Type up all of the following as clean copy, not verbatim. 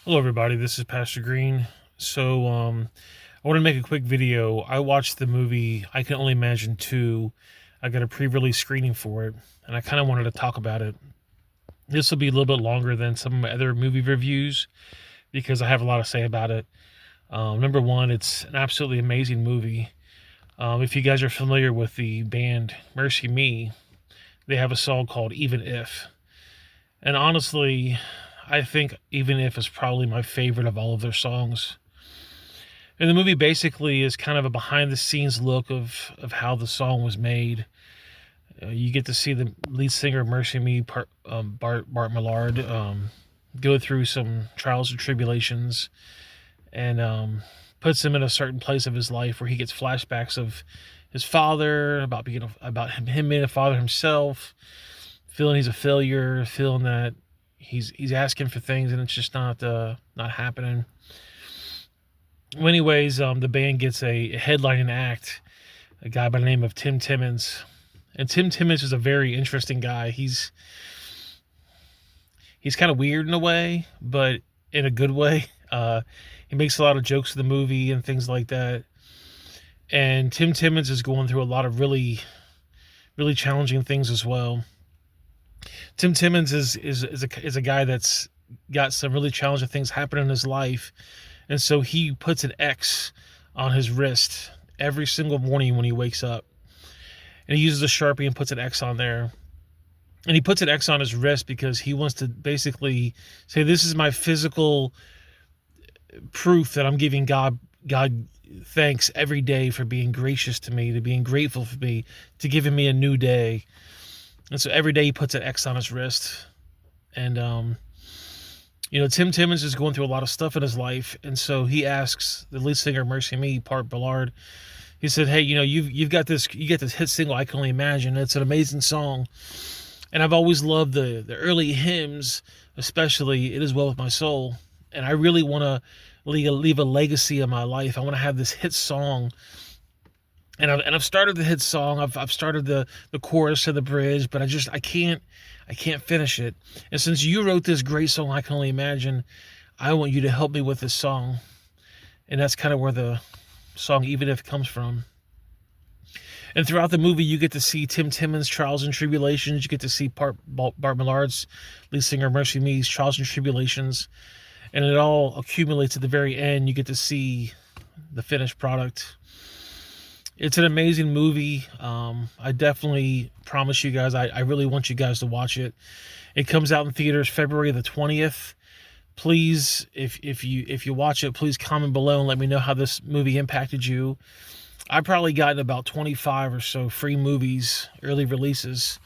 Hello, everybody. This is Pastor Green. I want to make a quick video. I watched the movie I Can Only Imagine 2. I got a pre-release screening for it, and I kind of wanted to talk about it. This will be a little bit longer than some of my other movie reviews because I have a lot to say about it. Number one, it's an absolutely amazing movie. If you guys are familiar with the band Mercy Me, they have a song called Even If. And honestly, I think Even If is probably my favorite of all of their songs. And the movie basically is kind of a behind the scenes look of how the song was made. You get to see the lead singer of Mercy Me, Bart Millard, go through some trials and tribulations, and puts him in a certain place of his life where he gets flashbacks of his father, about him being a father himself, feeling he's a failure, feeling that he's asking for things and it's just not happening. Well, anyways, the band gets a headlining act, a guy by the name of Tim Timmons, and Tim Timmons is a very interesting guy. He's kind of weird in a way, but in a good way. He makes a lot of jokes in the movie and things like that. And Tim Timmons is going through a lot of really, really challenging things as well. Tim Timmons is a guy that's got some really challenging things happen in his life, and so he puts an X on his wrist every single morning when he wakes up, and he uses a Sharpie and puts an X on there. And he puts an X on his wrist because he wants to basically say, "This is my physical proof that I'm giving God thanks every day for being gracious to me, to being grateful for me, to giving me a new day." And so every day he puts an X on his wrist. And, Tim Timmons is going through a lot of stuff in his life. And so he asks the lead singer, Mercy Me, Bart Millard, he said, "Hey, you get this hit single, I Can Only Imagine. It's an amazing song. And I've always loved the early hymns, especially It Is Well With My Soul. And I really want to leave a legacy in my life. I want to have this hit song." And I've started the hit song. I've started the chorus and the bridge, but I can't finish it. And since you wrote this great song, I Can Only Imagine, I want you to help me with this song. And that's kind of where the song Even If comes from. And throughout the movie, you get to see Tim Timmons' trials and tribulations. You get to see Bart Millard's, lead singer Mercy Me's, trials and tribulations. And it all accumulates at the very end. You get to see the finished product. It's an amazing movie. I definitely promise you guys, I really want you guys to watch it. It comes out in theaters February the 20th. Please, if you watch it, please comment below and let me know how this movie impacted you. I've probably gotten about 25 or so free movies, early releases,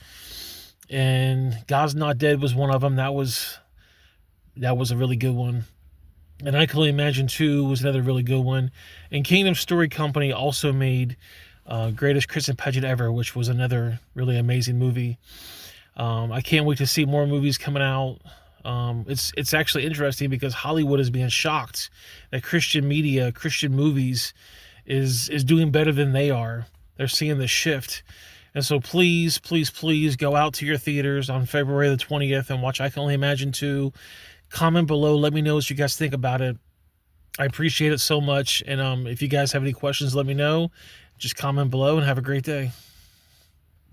and God's Not Dead was one of them. That was a really good one. And I Can Only Imagine 2 was another really good one. And Kingdom Story Company also made Greatest Christian Pageant Ever, which was another really amazing movie. I can't wait to see more movies coming out. It's actually interesting because Hollywood is being shocked that Christian media, Christian movies is doing better than they are. They're seeing the shift. And so please, please, please go out to your theaters on February the 20th and watch I Can Only Imagine 2. Comment below. Let me know what you guys think about it. I appreciate it so much. And if you guys have any questions, let me know. Just comment below and have a great day.